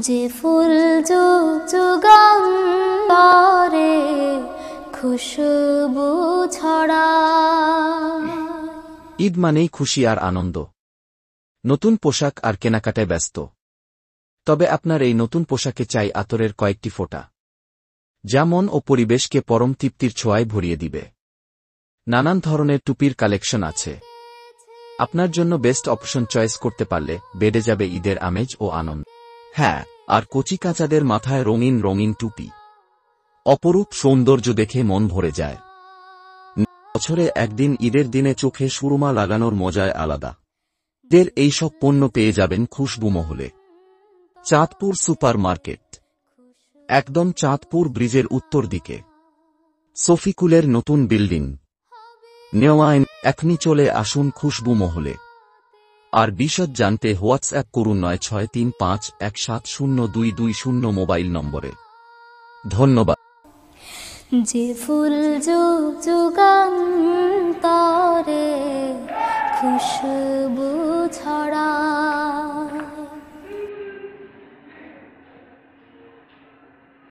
যে ফুল যুগ যুগান্তরে খুশবু ছড়ায়। ঈদ মানেই খুশি আর আনন্দ, নতুন পোশাক আর কেনাকাটায় ব্যস্ত। তবে আপনার এই নতুন পোশাকে চাই আতরের কয়েকটি ফোঁটা, যা মন ও পরিবেশকে পরম তৃপ্তির ছোঁয়ায় ভরিয়ে দিবে। নানান ধরনের টুপির কালেকশন আছে। আপনার জন্য বেস্ট অপশন চয়েস করতে পারলে বেড়ে যাবে ঈদের আমেজ ও আনন্দ। হ্যাঁ, আর কচি কাঁচাদের মাথায় রঙিন রঙিন টুপি, অপরূপ সৌন্দর্য দেখে মন ভরে যায়। বছরে একদিন ঈদের দিনে চোখে সুরমা লাগানোর মজায় আলাদা। ঈদের এইসব পণ্য পেয়ে যাবেন খুশবু মহলে। চাঁদপুর সুপার মার্কেট, একদম চাঁদপুর ব্রিজের উত্তর দিকে, সফিকুলের নতুন বিল্ডিং নেওয়াইন। এখনই চলে আসুন খুশবু মহলে। আর বিশদ জানতে হোয়াটসঅ্যাপ করুন 9635170220 মোবাইল নম্বরে। ধন্যবাদ। যে ফুল যুগ যুগান্তরে খুশবু